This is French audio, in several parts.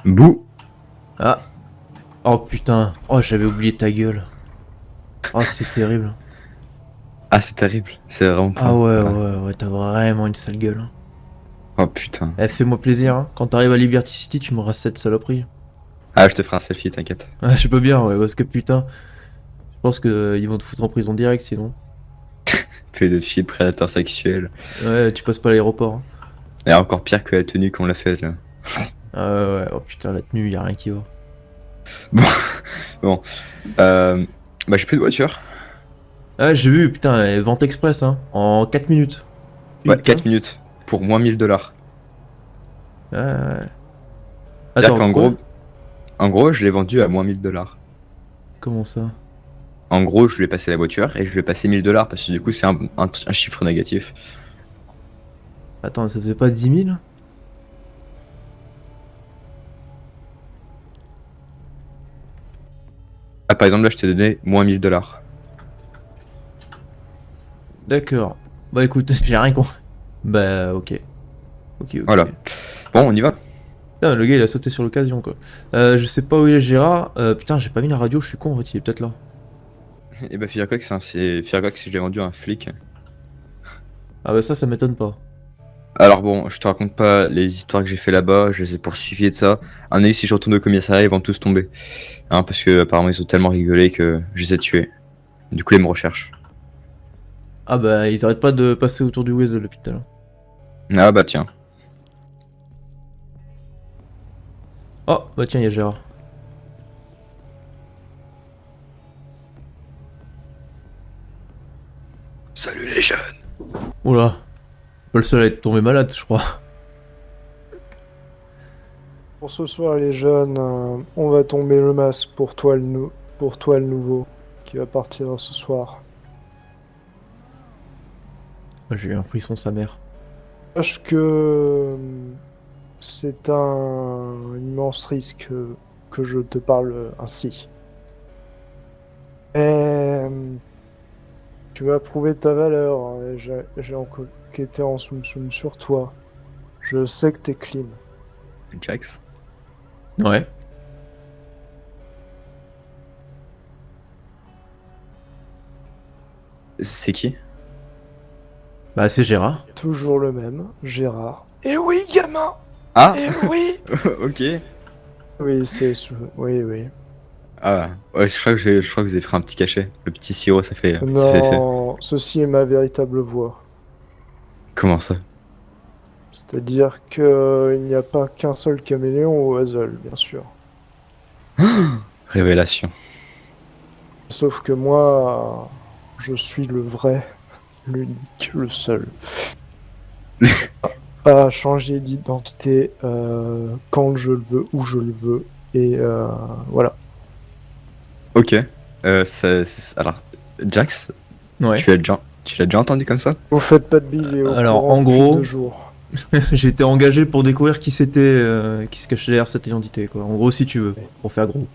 Bouh. Ah. Oh putain. Oh, j'avais oublié ta gueule. Oh, c'est terrible. Ah, c'est terrible. C'est vraiment Ah pas. ouais, Ah. ouais, ouais, t'as vraiment une sale gueule, hein. Oh putain. Eh, fais-moi plaisir, hein. Quand t'arrives à Liberty City, tu me rasses cette saloperie. Ah, je te ferai un selfie, t'inquiète. Ah, je peux bien, ouais, parce que putain, je pense que ils vont te foutre en prison direct sinon. Pédophile, prédateur sexuel. Ouais, tu passes pas à l'aéroport, hein. Et encore pire que la tenue qu'on l'a faite là. Ah ouais, ouais, oh putain, la tenue, y a rien qui va. Bon, bon. Euh, Bah, j'ai plus de voiture. Ah, j'ai vu, putain, vente express, hein, en 4 minutes. Ouais, Putain. 4 minutes. Pour moins 1000 $. Ouais, ouais. C'est-à-dire Attends, qu'en quoi? gros, je l'ai vendu à moins 1000 $. Comment ça? En gros, je lui ai passé la voiture et je lui ai passé 1000 $ parce que du coup, c'est un chiffre négatif. Attends, ça faisait pas 10 000? Ah, par exemple, là, je t'ai donné moins 1000 $. D'accord. Bah écoute, j'ai rien compris. Bah ok. Ok, ok. Voilà. Bon, on y va. Putain, le gars il a sauté sur l'occasion quoi. Je sais pas où il est Gérard. Putain, j'ai pas mis la radio, je suis con en fait, il est peut-être là. Et bah, figure-toi que figure-toi que si je l'ai vendu à un flic. Ah bah ça m'étonne pas. Alors bon, je te raconte pas les histoires que j'ai fait là-bas, je les ai poursuivis et de ça. À mon avis, si je retourne au commissariat, ils vont tous tomber. Hein, parce que apparemment ils ont tellement rigolé que je les ai tués. Du coup, ils me recherchent. Ah bah ils arrêtent pas de passer autour du Weasel depuis tout à l'heure. Ah bah tiens. Oh bah tiens, il y a Gérard. Salut les jeunes. Oula. Pas le seul à être tombé malade, je crois. Pour ce soir, les jeunes, on va tomber le masque pour toi pour toi le nouveau qui va partir ce soir. J'ai eu un frisson sa mère. Sache que c'est un immense risque que je te parle ainsi. Et tu vas prouver ta valeur, hein, et j'ai enquêté en soum soum sur toi. Je sais que t'es clean. Jax. Ouais. C'est qui? Bah c'est Gérard. Toujours le même, Gérard. Et oui, gamin! Ah. Et oui! Ok. Oui, Oui, oui. Ah ouais, je crois que vous avez pris un petit cachet. Le petit sirop, ça fait effet. Non, ceci est ma véritable voix. Comment ça? C'est-à-dire que il n'y a pas qu'un seul caméléon au Hazel, bien sûr. Révélation. Sauf que moi, je suis le vrai, l'unique, le seul. À changer d'identité quand je le veux, où je le veux. Et voilà. Ok. Alors, Jax, Ouais. tu l'as déjà entendu comme ça? Vous faites pas de bille, il est au Alors courant en depuis gros, 2 jours. j'ai été engagé pour découvrir qui c'était, qui se cachait derrière cette identité quoi. En gros si tu veux, pour faire gros.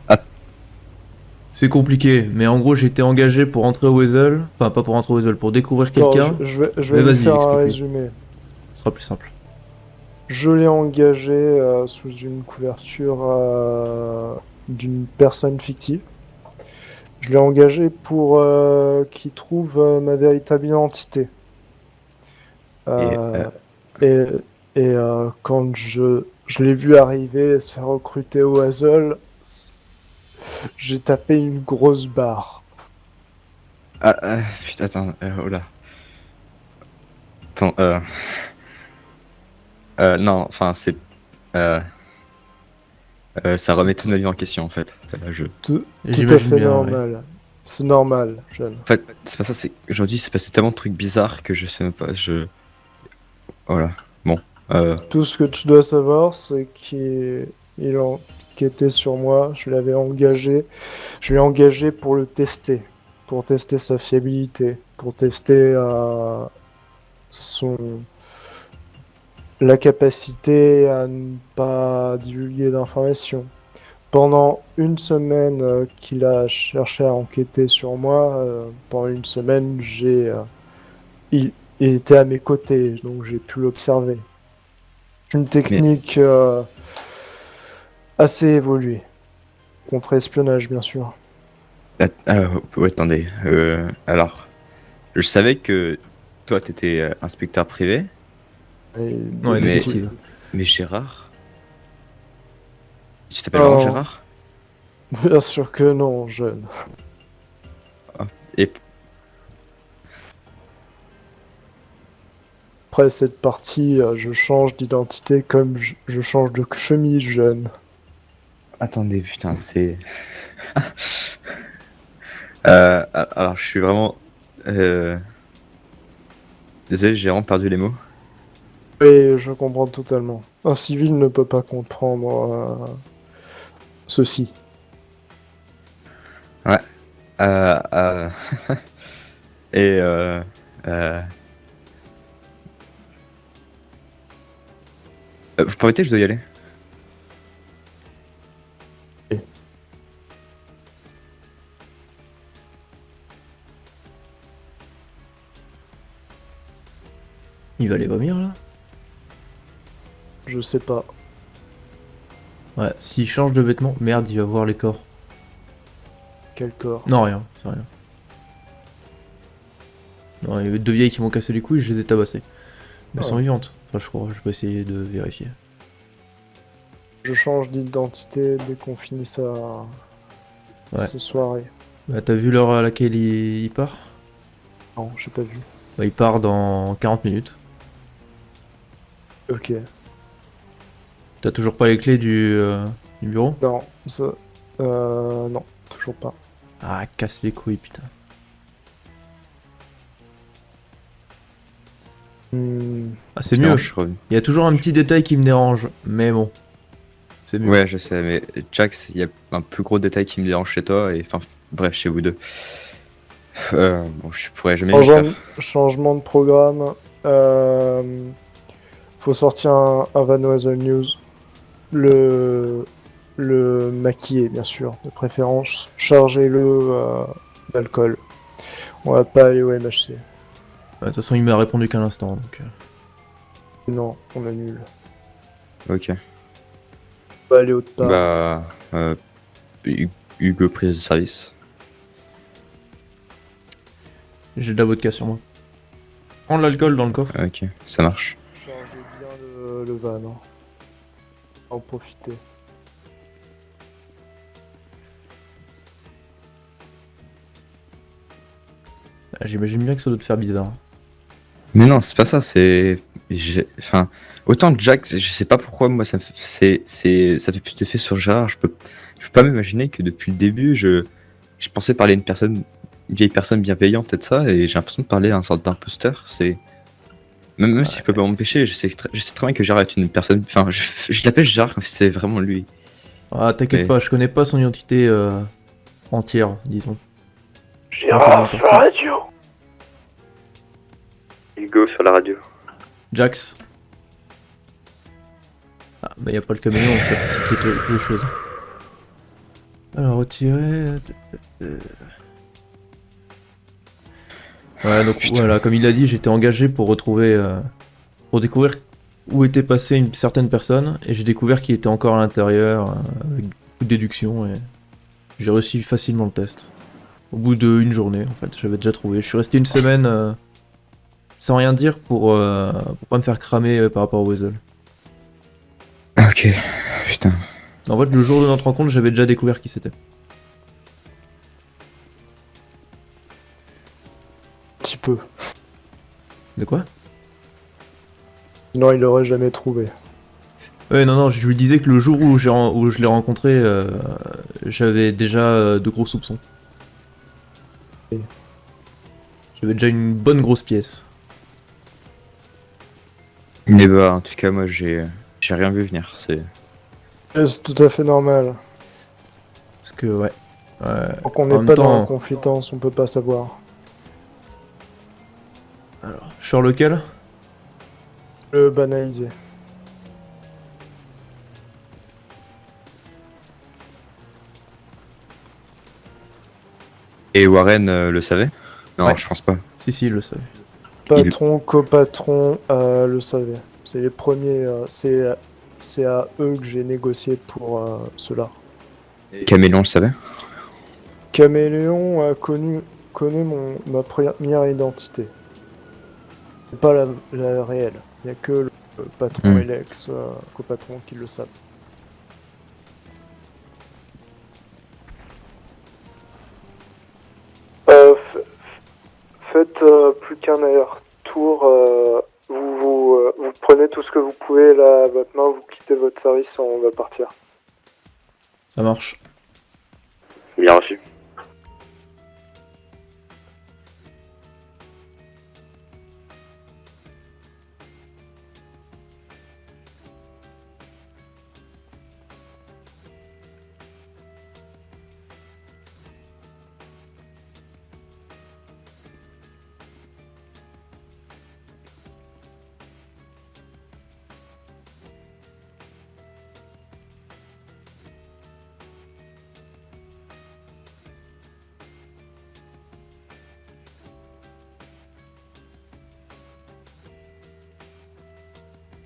Ah. C'est compliqué, mais en gros j'ai été engagé pour entrer au Weasel, enfin pas pour entrer au Weasel, pour découvrir Attends, quelqu'un. je Mais vais vous vas-y, faire un explique-lui. résumé. Ce sera plus simple. Je l'ai engagé sous une couverture d'une personne fictive. Je l'ai engagé pour qu'il trouve ma véritable identité. Et Euh, et quand je l'ai vu arriver et se faire recruter au Hazel, j'ai tapé une grosse barre. putain, attends, oh là. Attends, non, enfin, euh, ça remet toute ma vie en question en fait. Tout à J'imagine fait bien, ouais. normal. C'est normal, jeune. En fait, c'est pas ça, c'est aujourd'hui, c'est passé tellement de trucs bizarres que je sais même pas, voilà. Bon, Tout ce que tu dois savoir, c'est qu'il enquêtait sur moi. Je l'avais engagé. Je l'ai engagé pour le tester. Pour tester sa fiabilité. Pour tester son... la capacité à ne pas divulguer d'informations. Pendant une semaine qu'il a cherché à enquêter sur moi, pendant une semaine, il, il était à mes côtés, donc j'ai pu l'observer. Une mais technique assez évolué. Contre-espionnage, bien sûr. Ouais, attendez. Alors, je savais que toi, t'étais inspecteur privé, Et Ouais, mais, détective. mais Gérard? Tu t'appelles vraiment Non, Gérard? bien sûr que non, jeune. Et Après cette partie, je change d'identité comme je change de chemise, jeune. attendez, putain, c'est. Alors, je suis vraiment. euh, Désolé, j'ai vraiment perdu les mots. Et je comprends totalement. Un civil ne peut pas comprendre ceci. Ouais. Euh, euh, Et euh, vous permettez, je dois y aller. Il va aller vomir là? Je sais pas. Ouais, s'il change de vêtements, merde, il va voir les corps. Quel corps. Non, rien, c'est rien. Non, il y avait deux vieilles qui m'ont cassé les couilles, je les ai tabassées. Mais elles sont Ah. vivantes. Enfin, je crois, je vais essayer de vérifier. Je change d'identité dès qu'on finit Ouais. cette soirée. Bah, t'as vu l'heure à laquelle il part? Non, j'ai pas vu. Bah, il part dans 40 minutes. Ok. T'as toujours pas les clés du bureau? Non, ça... non, toujours pas. Ah, casse les couilles, putain. Ah, c'est Non, mieux. je suis revenu. Il y a toujours un petit détail qui me dérange, mais bon. C'est mieux. Ouais, je sais, mais Jax, il y a un plus gros détail qui me dérange chez toi, et enfin, bref, chez vous deux. Bon, je pourrais jamais mieux faire. Changement de programme. Faut sortir un Van Wezel News. Le maquiller, bien sûr, de préférence. Chargez-le d'alcool. On va pas aller au MHC. De toute façon, il m'a répondu qu'à l'instant, donc. Non, on annule. Ok. On va aller autre part. Bah, Hugo, prise de service. J'ai de la vodka sur moi. Prends de l'alcool dans le coffre. Ok, ça marche. Chargez bien le van. Hein. En profiter. Ah, j'imagine bien que ça doit te faire bizarre. Mais non, c'est pas ça, c'est. Enfin, autant Jax, je sais pas pourquoi, moi, ça me ça fait plus d'effet sur Gérard. Je peux pas m'imaginer que depuis le début, je pensais parler à une vieille personne bienveillante, peut-être ça, et j'ai l'impression de parler à un sorte d'imposteur. C'est. Même si je peux pas m'empêcher, je sais très bien que Gérard est une personne. Enfin, je l'appelle Gérard comme si c'était vraiment lui. Ah, t'inquiète Mais- pas, je connais pas son identité entière, disons. Gérard sur la radio. Hugo sur la radio. Jax. Ah, bah y a pas le caméléon, ça facilite les choses. Alors, retirer. Ouais, donc Putain. voilà, comme il l'a dit, j'étais engagé pour retrouver. Pour découvrir où était passée une certaine personne, et j'ai découvert qu'il était encore à l'intérieur, avec beaucoup de déduction, et j'ai réussi facilement le test. Au bout d'une journée, en fait, j'avais déjà trouvé. Je suis resté une semaine sans rien dire pour pas me faire cramer par rapport au Weasel. Ok, putain. En fait, le jour de notre rencontre, j'avais déjà découvert qui c'était. Un petit peu. De quoi? Sinon, il l'aurait jamais trouvé. Ouais, non, je lui disais que le jour où je l'ai rencontré, j'avais déjà de gros soupçons. Oui. J'avais déjà une bonne grosse pièce. Mais bah, en tout cas, moi, j'ai rien vu venir. C'est. C'est tout à fait normal. Parce que, ouais. Tant qu'on En n'est même pas dans temps- la confidence, on peut pas savoir. Alors, sur lequel? Le banaliser. Et Warren le savait? Non, Ouais. je pense pas. Si, il le savait. Patron, copatron, le savait. C'est les premiers. C'est c'est à eux que j'ai négocié pour cela. Caméléon le savait? Caméléon connaît ma première identité. C'est pas la réelle. Il n'y a que le patron et l'ex-copatron qui le savent. Faites plus qu'un aller-retour. Vous prenez tout ce que vous pouvez là à votre main, vous quittez votre service, on va partir. Ça marche. Bien reçu.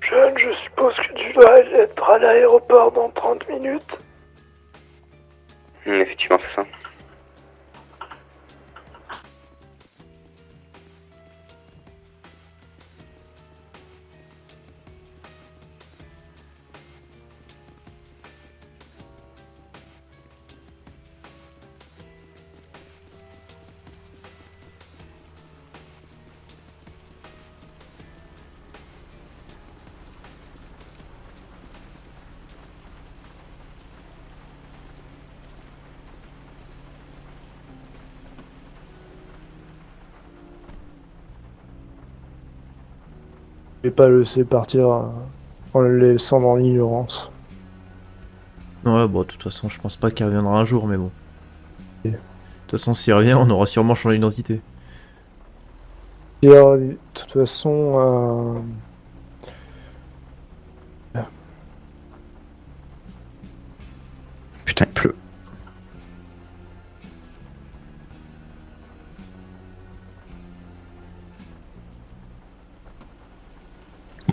Jeune, je suppose que tu dois être à l'aéroport dans 30 minutes. Effectivement, c'est ça. Je vais pas le laisser partir en le laissant dans l'ignorance. Ouais, bon, de toute façon, je pense pas qu'il reviendra un jour, mais bon. De toute façon, s'il revient, on aura sûrement changé d'identité. Pierre, de toute façon, Putain, il pleut.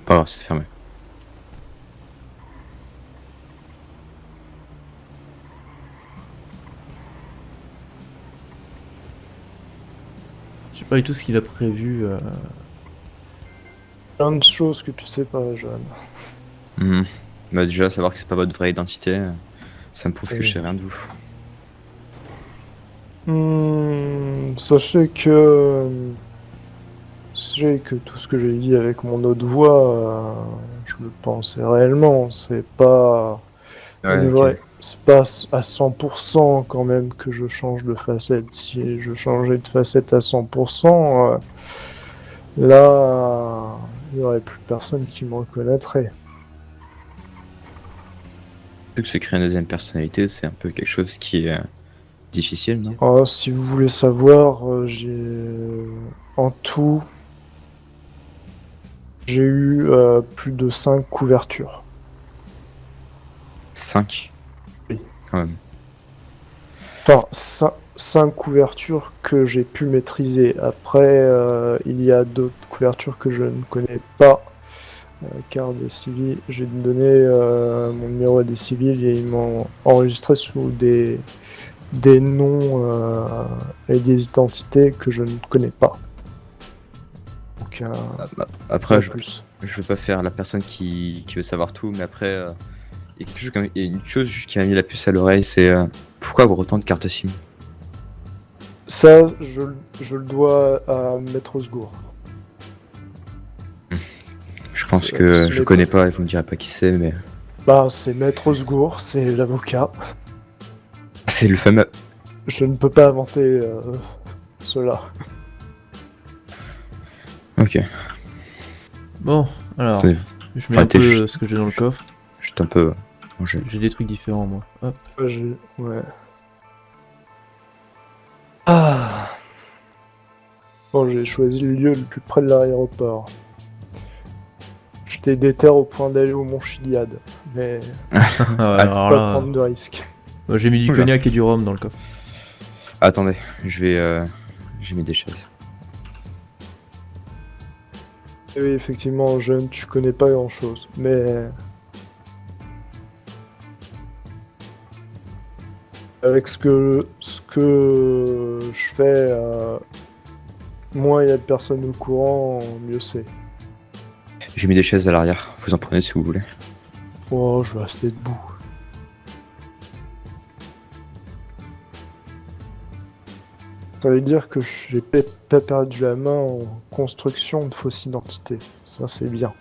Pas grave, c'est fermé. Je sais pas du tout ce qu'il a prévu. plein de choses que tu sais pas, jeune. Bah déjà, savoir que c'est pas votre vraie identité, ça me prouve que Oui. je sais rien de vous. Sachez que tout ce que j'ai dit avec mon autre voix, je le pensais réellement. C'est pas une vraie. C'est pas à 100% quand même que je change de facette. Si je changeais de facette à 100%, là, il y aurait plus personne qui me reconnaîtrait. Que se créer une deuxième personnalité, c'est un peu quelque chose qui est difficile, non? Alors, si vous voulez savoir, en tout, j'ai eu plus de 5 couvertures. 5? Oui. Quand même. Enfin, 5 couvertures que j'ai pu maîtriser. Après, il y a d'autres couvertures que je ne connais pas. Car des civils, j'ai donné mon numéro à des civils et ils m'ont enregistré sous des noms et des identités que je ne connais pas. Donc, Après, pas je plus. veux pas faire la personne qui veut savoir tout, mais après, il y a quelque chose il y a une chose juste qui m'a mis la puce à l'oreille, c'est pourquoi avoir autant de cartes SIM? Ça, je le dois à Maître Osgour. Je pense C'est- que c'est je les- connais pas et vous me direz pas qui c'est, mais Bah, c'est Maître Osgour, c'est l'avocat. c'est le fameux. Je ne peux pas inventer cela. Ok, Bon, alors, attendez, je mets un t'es peu juste- ce que j'ai dans le coffre. juste un peu manger. J'ai des trucs différents, moi. Hop. Ouais. Ah. Bon, j'ai choisi le lieu le plus près de l'aéroport. J'étais déter au point d'aller au Mont Chiliade, mais Alors pas là, prendre de risque. j'ai mis du Oula. cognac et du rhum dans le coffre. Attendez, je vais. J'ai mis des chaises. Et oui, effectivement, jeune, tu connais pas grand chose, mais Avec ce que je fais, moins il y a de personnes au courant, mieux c'est. J'ai mis des chaises à l'arrière, vous en prenez si vous voulez. Oh, je vais rester debout. Ça veut dire que j'ai pas perdu la main en construction de fausse identité. Ça, c'est bien.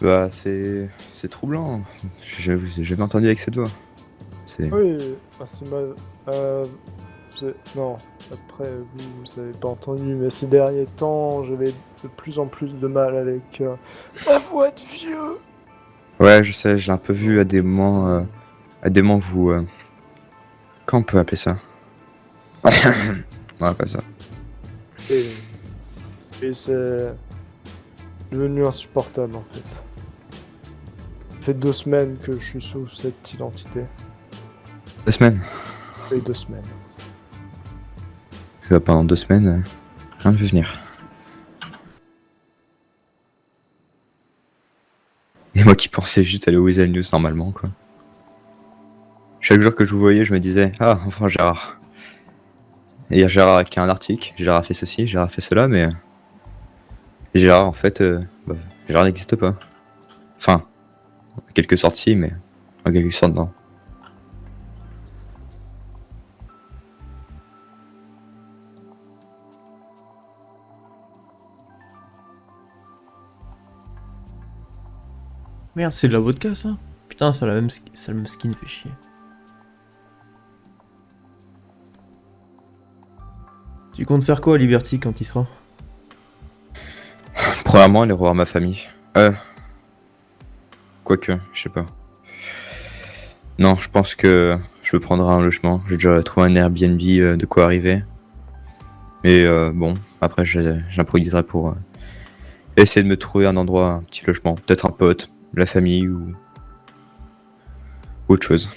Bah, c'est troublant. J'ai jamais entendu avec cette voix. C'est. Oui, c'est mal. Non, après, vous avez pas entendu, mais ces derniers temps, j'avais de plus en plus de mal avec ma voix de vieux. Ouais, je sais, je l'ai un peu vu à des moments. À des moments, vous. Comment on peut appeler ça? Ouais, pas ça. Et c'est devenu insupportable en fait. Ça fait 2 semaines que je suis sous cette identité. 2 semaines. Et 2 semaines. Pendant 2 semaines, rien ne veut venir. Et moi qui pensais juste aller au Weasel News normalement, quoi. Chaque jour que je vous voyais, je me disais, ah, enfin Gérard. Et il y a Gérard qui a un article, Gérard a fait ceci, Gérard a fait cela, mais. Gérard, en fait, Gérard n'existe pas. Enfin, en quelque sorte, si, mais en quelque sorte, non. Merde, c'est de la vodka ça? Putain, ça a le même skin, fait chier. Tu comptes faire quoi à Liberty quand il sera? Premièrement, aller revoir ma famille. Quoique, je sais pas. Non, je pense que je me prendrai un logement. J'ai déjà trouvé un Airbnb de quoi arriver. Mais bon, après j'improviserai pour essayer de me trouver un endroit, un petit logement. Peut-être un pote, la famille ou autre chose.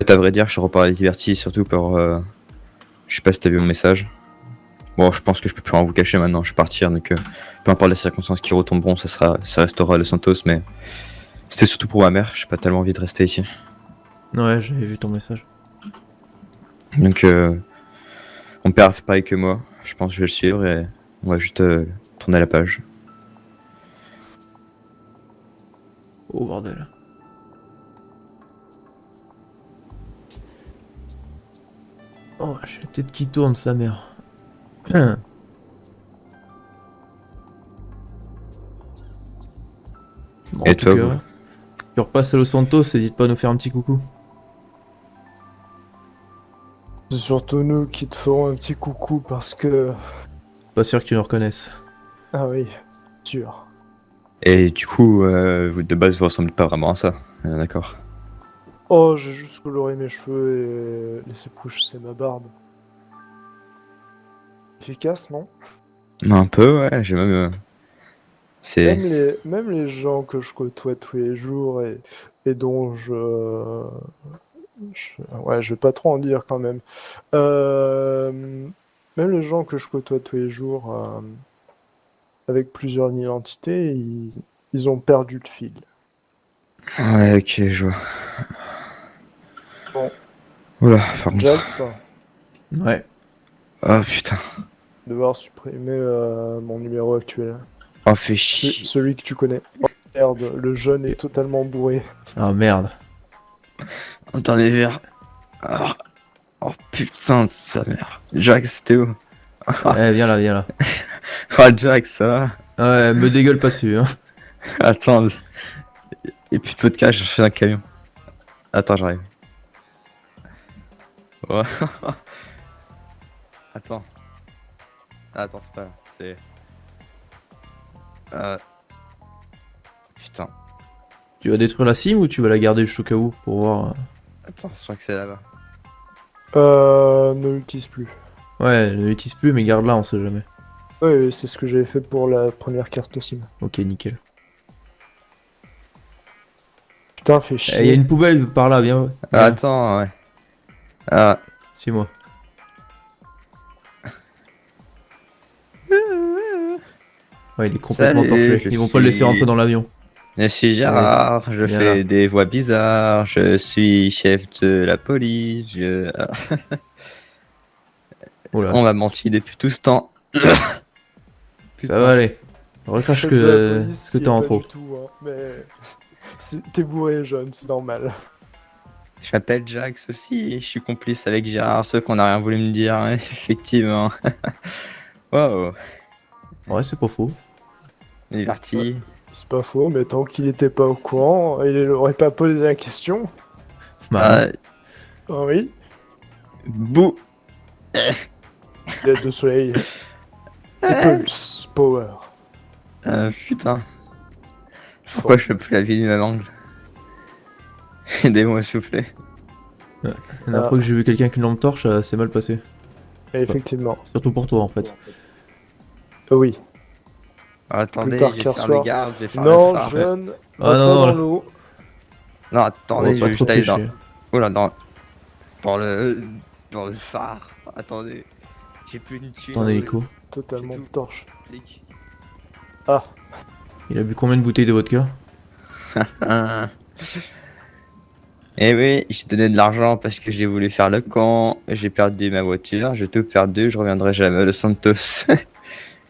À vrai dire, je repars à Liberty surtout par... je sais pas si t'as vu mon message. Bon, je pense que je peux plus rien vous cacher maintenant, je vais partir, donc peu importe les circonstances qui retomberont, ça restera Los Santos, mais c'était surtout pour ma mère, j'ai pas tellement envie de rester ici. Ouais, j'avais vu ton message. Donc mon père a fait pareil que moi, je pense que je vais le suivre et on va juste tourner la page. Oh bordel. Oh, j'ai la tête qui tourne, sa mère. Bon, Et en tout toi, cas, vous si tu repasses à Los Santos, n'hésite pas à nous faire un petit coucou. C'est surtout nous qui te ferons un petit coucou parce que... Pas sûr que tu nous reconnaisses. Ah oui, sûr. Et du coup, vous de base vous ressemblez pas vraiment à ça, d'accord. Oh, j'ai juste coloré mes cheveux et laissé pousser ma barbe. Efficace, non? Un peu, ouais, j'ai même... c'est... Même les gens que je côtoie tous les jours et dont ouais, je vais pas trop en dire quand même. Même les gens que je côtoie tous les jours avec plusieurs identités, ils ont perdu le fil. Ouais, ok, je vois. Bon, Oula, par contre... Jax, Ouais. Oh putain. devoir supprimer mon numéro actuel. Oh, fais chier. Celui que tu connais. Oh, merde, le jeune est totalement bourré. Ah merde. Attendez, verre. Ah. Oh putain de sa mère. Jax, t'es où? Eh, viens là, viens là. Oh, Jax, ça va? Ouais, me dégueule pas dessus, hein. Attends. Et puis de vodka, j'ai cherché un camion. Attends, j'arrive. Oh. Attends. Attends, c'est pas là. C'est... Putain. Tu vas détruire la sim ou tu vas la garder juste au cas où pour voir. Attends, je crois que c'est là-bas. Ne l'utilise plus. Ouais, ne l'utilise plus, mais garde-la, on sait jamais. Oui, c'est ce que j'avais fait pour la première carte SIM. Ok, nickel. Putain, fais Il y a chier. une poubelle par là, viens. Ah, attends, ouais. Ah. Suis-moi. Ouais, il est complètement Salut, torché. je Ils vont pas le laisser suis- rentrer dans l'avion. Je suis Gérard, je Viens fais là. des voix bizarres, je suis chef de la police, Oula, on m'a menti depuis tout ce temps. ça va Putain. aller. Recrache Chef de la que police, ce ce que qui t'as est en pas trop. du tout, hein, mais t'es bourré jeune, c'est normal. Je m'appelle Jax aussi, et je suis complice avec Gérard, sauf qu'on n'a rien voulu me dire, hein, effectivement. Wow, Ouais, c'est pas faux. Liberty. C'est pas faux, mais tant qu'il était pas au courant, il aurait pas posé la question. Bah non. Ah, Ah oui, bouh. l'aide de soleil. Impulse Power. Putain. Pourquoi je fais plus la vie de ma langue? Aidez-moi s'il vous plaît. La dernière fois que j'ai vu quelqu'un avec une lampe torche, ça s'est mal passé. Effectivement. Surtout pour toi en fait. Oui. Attendez, tard je vais qu'hier faire soir. le garde, je vais faire le Non, phare. jeune, Ah va non, pas non, dans là. l'eau. Non, On attendez, va je pas vais trop juste aller dans... tricher. Oula, dans le phare. Attendez, j'ai plus une thune. En hélico. Totalement J'ai tout. torche. Flic. Ah, Il a bu combien de bouteilles de vodka? Ah. Eh oui, j'ai donné de l'argent parce que j'ai voulu faire le camp. J'ai perdu ma voiture, j'ai tout perdu, je reviendrai jamais à Los Santos.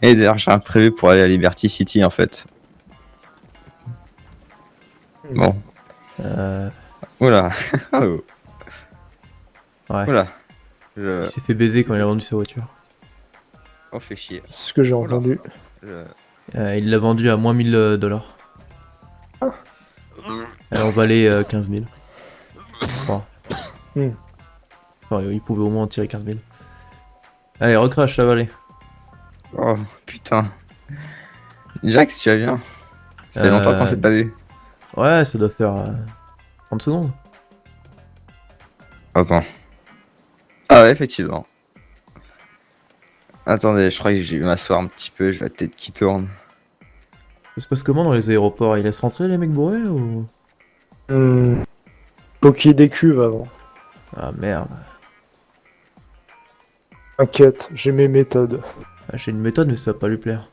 Et d'ailleurs, j'ai un prévu pour aller à Liberty City en fait. Bon, Euh... oula, oh, Ouais. oula, Il s'est fait baiser quand il a vendu sa voiture. on fait chier. c'est ce que j'ai Oula. entendu. Il l'a vendu à moins 1000 dollars. Elle en valait 15 000. Je crois. Hmm. Enfin, il pouvait au moins en tirer 15 000. Allez, recrache, ça va aller. Oh putain. Jax, tu vas bien? Ça fait longtemps qu'on s'est pas vu. Ouais, ça doit faire 30 secondes. Attends. Ah ouais, effectivement. Attendez, je crois que j'ai vais m'asseoir un petit peu, j'ai la tête qui tourne. Ça se passe comment dans les aéroports? Ils laissent rentrer les mecs bourrés ou... Faut qu'il y ait des cuves avant. Ah merde. T'inquiète, j'ai mes méthodes. Ah, j'ai une méthode mais ça va pas lui plaire.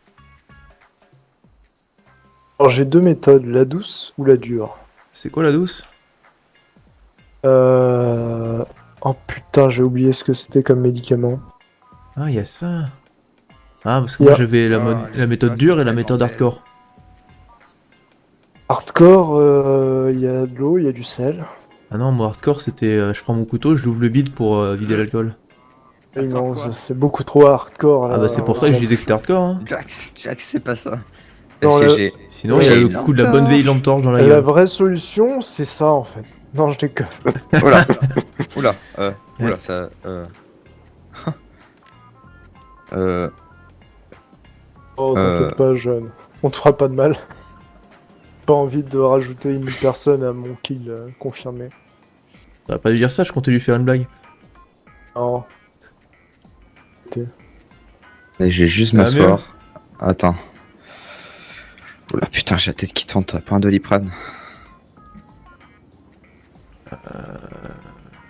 Alors j'ai deux méthodes, la douce ou la dure. C'est quoi la douce? Oh putain, j'ai oublié ce que c'était comme médicament. Ah, il y a ça. Ah, parce que moi Yeah. j'avais la méthode dure et la méthode hardcore. Hardcore, il y a de l'eau, il y a du sel. Ah non, moi hardcore c'était je prends mon couteau, je l'ouvre le bide pour vider l'alcool. Oui, Attends, non, quoi c'est beaucoup trop hardcore. Ah là. bah c'est pour ça que je disais que c'était hardcore hein. Jax, c'est pas ça. Non, Parce que le- j'ai. Sinon il y a J'ai le une coup de la lampe bonne vieille torche. lampe torche dans la La gueule. vraie solution, c'est ça en fait. Non, je déconne. Oula, oula, oula, ça. Oh, t'inquiète pas, jeune. On te fera pas de mal. Pas envie de rajouter une personne à mon kill confirmé. Ça va pas lui dire ça, je comptais lui faire une blague. Non. Et je vais juste Ça va m'asseoir. Attends. Oula, putain, j'ai la tête qui tourne, t'as pas un Doliprane?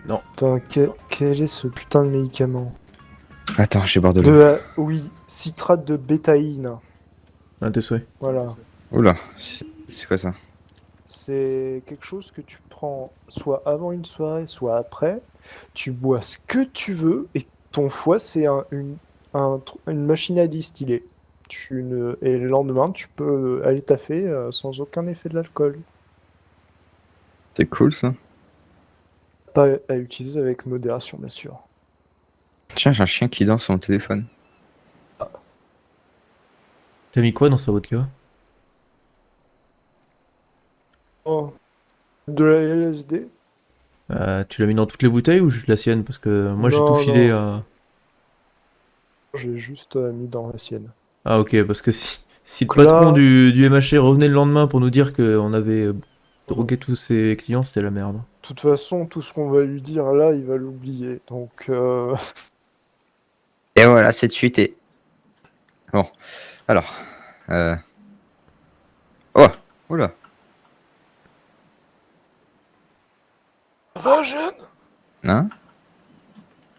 Putain, quel est ce putain de médicament? Attends, je vais boire de l'eau. Oui, citrate de bétaïne. Un tes souhaits. Voilà. Oula, c'est quoi ça? C'est quelque chose que tu prends soit avant une soirée, soit après. Tu bois ce que tu veux et ton foie, c'est une machine à distiller. Et le lendemain, tu peux aller taffer sans aucun effet de l'alcool. C'est cool ça. Pas à utiliser avec modération, bien sûr. Tiens, j'ai un chien qui danse sur mon téléphone. T'as mis quoi dans sa vodka? Oh. De la LSD? Tu l'as mis dans toutes les bouteilles ou juste la sienne? Parce que moi j'ai Non, tout filé non. à... J'ai juste mis dans la sienne. Ah ok, parce que si le Donc là- patron du MHC revenait le lendemain pour nous dire qu'on avait drogué tous ses clients, c'était la merde. De toute façon, tout ce qu'on va lui dire là, il va l'oublier. Donc, Et voilà, c'est fuité. Bon, alors. Oh, oula. ça va, jeune? Hein?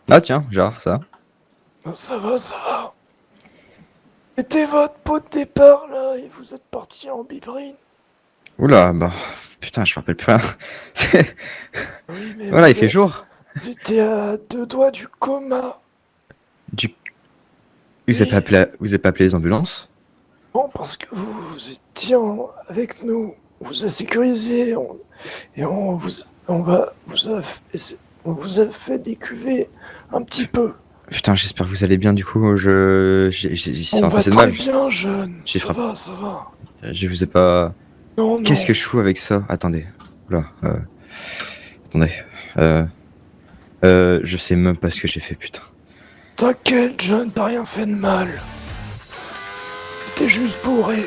Ah tiens, genre ça. Ça va, ça va. C'était votre pot de départ là et vous êtes parti en bibrine. Oula, bah, putain, je me rappelle plus rien. C'est- Oui, mais Voilà, il fait jour. T'étais à 2 doigts du coma. Du... Vous avez pas appelé les ambulances? Non, parce que vous étiez avec nous. On vous a sécurisé. Et on vous a fait décuver un petit peu. Putain, j'espère que vous allez bien, du coup, ça On va va passer de très mal. bien, jeune. J'ai Ça frappé. va, ça va. Je vous ai pas... Non, Qu'est-ce non. que je fous avec ça? Attendez. Oula, attendez. Euh... je sais même pas ce que j'ai fait, putain. T'inquiète, jeune, t'as rien fait de mal. T'étais juste bourré.